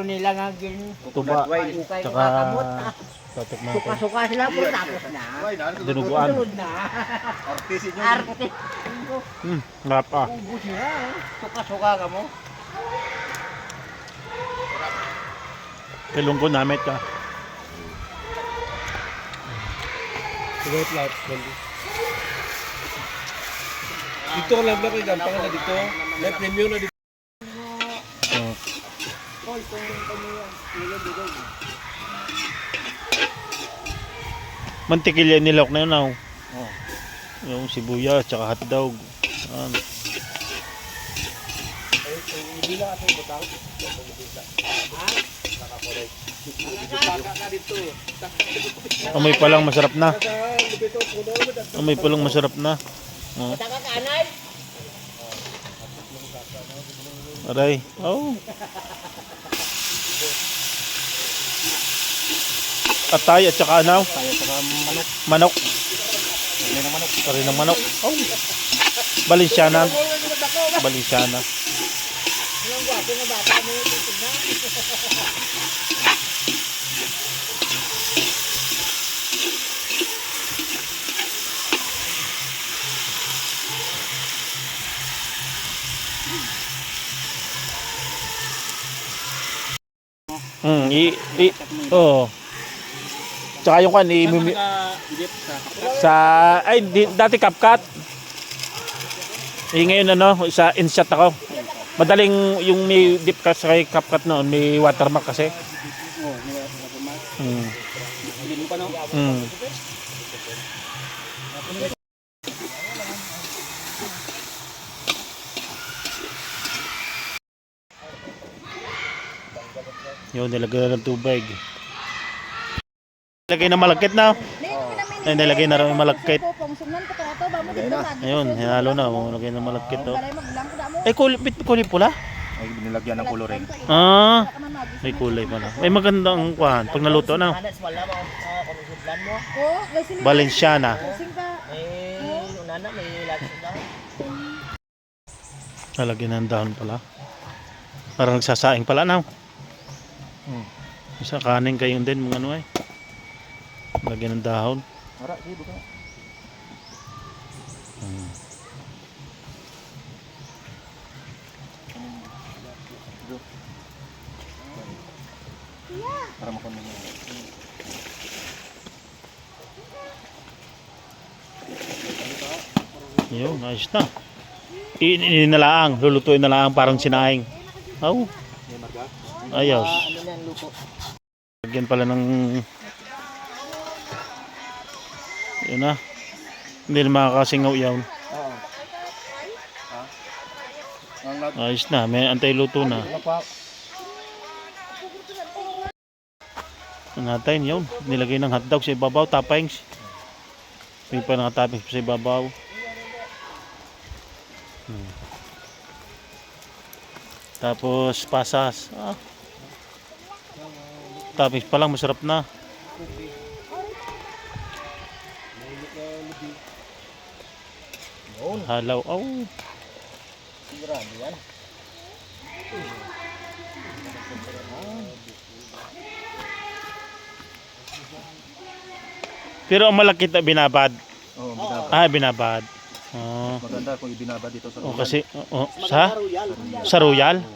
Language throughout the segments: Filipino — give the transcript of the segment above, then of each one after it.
nila nga gin tuba, tsaka tatok na suka-suka sila po tapos na. dinuguan. Sunod na. Artist nyo. Arte. Ngap ah. Ubus nila. Suka-suka ka mo. Kilong ko namit ka. Sigurot lahat. Dito ka lang ba kayo gampang na dito? May premium na dito. Mantikilya nilok na yun now. Yung sibuyas tsaka hotdog. Ano. Amoy pa lang masarap na. Amoy pa lang masarap na. Oh. Aray. Oh. Atay at saka ano? Manok. Kari ng manok. Oh. Balenciana. Balenciana. Oh. Tsaka yung kan sa ay dati CapCut. Ngayon ano, sa InShot ako. Madaling yung may dip ka sa CapCut noon, may watermark kasi. Yun, nilagay na ng tubig. Nilagay na malagkit na. Ay, nilagay na rin malagkit. Ayun, hinalo na. Nilagay na malagkit. Ay, kulay pula? Ay, binilagyan ng coloring. Ah, may kulay pala. May magandang kuhan. Pag naluto na. Balenciana. Nalagyan ng dahon pala. Parang nagsasaing pala na. Isa kanin kayo din mga ano ay. Lagyan ng dahon. Para makunin mo. Yun, ayos na. Inalaang, lulutuin na lang parang sinaing. Oh. Ayos. Lagyan pala ng yun na. Hindi na makakasingaw yun. Ayos na, may antay-luto na. Natin yun. Nilagay ng hotdog sa ibabaw, toppings. May pa ng toppings sa ibabaw. Tapos pasas. Toppings pa lang masarap na. Halaw. Oh. Sigurado yan. Pero ang malaki na binabad. Oo, binabad. Ah, binabad. Oh. Maganda kung ibinabad dito sa Oh, kasi sa Royal?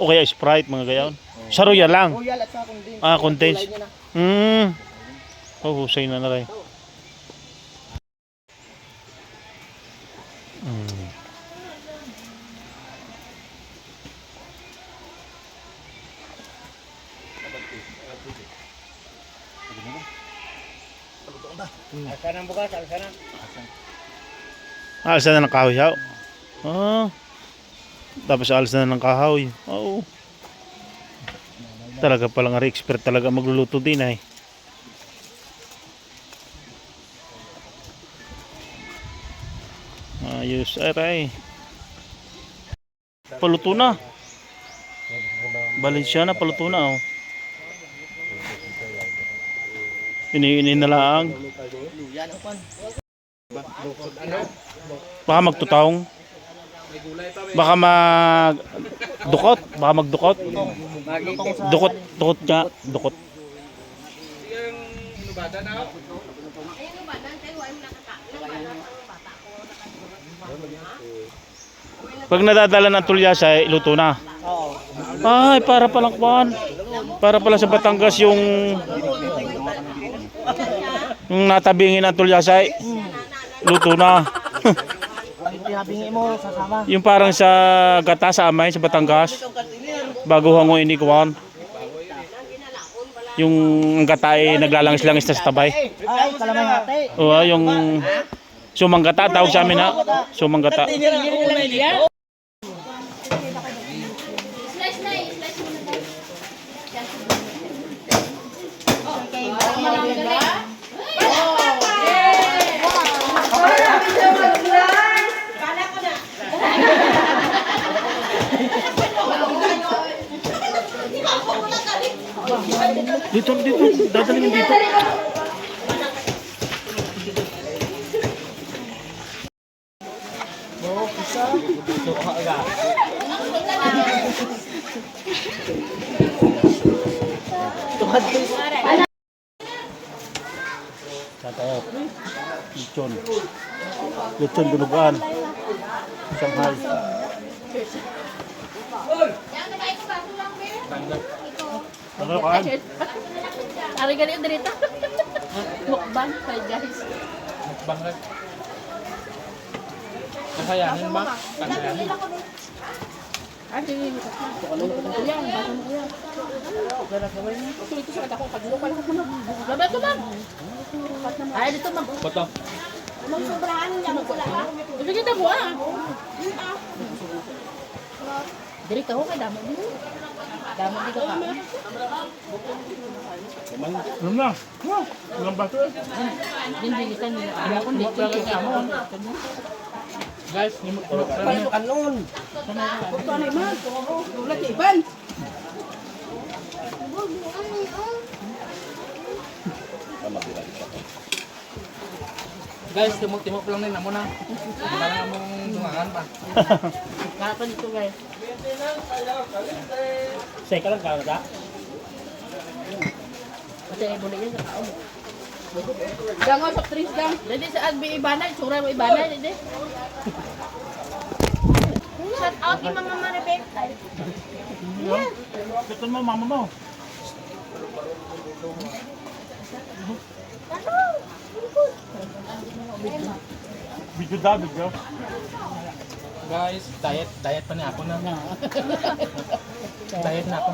O kaya Sprite mga gayon. Sa Royal lang. Royal at saka condensed. Ah, condensed. Oh, husay na na rin. Alsa ng bukas, alsa na. Alsa na ng kahoy. Oh. Tapos alsa na ng kahoy. Oo. Talaga palang expert talaga magluluto din ay. Ayos aray. Paluto na. Balenciana paluto na oh. Iniinin na lang. Baka magtutawong. May gulay pa, may. Baka magdukot. Dukot nga, dukot. Yung inubada na ako. Pag nadadala ng tulyasa, luto na. Ay, para palang kuwan. Para pala sa Batangas yung natabingin ng tulyasa, luto na. Pinabingi mo, sasama. Yung parang sa gata sa amay sa Batangas. Bago hango ini kuwan. Yung gata ay naglalangis-langis na sa tabay. Ay, kalamay hati. Oo, yung sumang gata tawag sa amin ha. Sumang gata. Dito, dadalhin dito. Tatay. Lechon. Lechon dinuguan. Shanghai. Ano kan? Ari ganito dito. Mukbang pa guys. Mukbang lang. Kakayanin ba? Kakayanin. Ari dito. Yan, bago mo yan. Ito sa ako pag lupa lahat naman. Laban to man. Ay dito man. Boto. Magsobrahan niya magkula ka. Ibigay ta buwa. Diri ka ho kay damo. Damo di ka ka. Ano na? Ilang baso? Hindi kita nila. Ano kun di ka mo. Guys, Kanon. guys, timok-timok lang din amo na. Wala na among dungangan pa. Kapan dito guys. Seka lang ka. Kasi boleh yan sa tao. Jangan sok tris gang. Jadi sa Albi Ibanay, sura mo Ibanay jadi. Shout out kay Mama Maribek. Ito mo, mama mo. Video da, video. Guys, diet pa ni ako na. Diet na ako.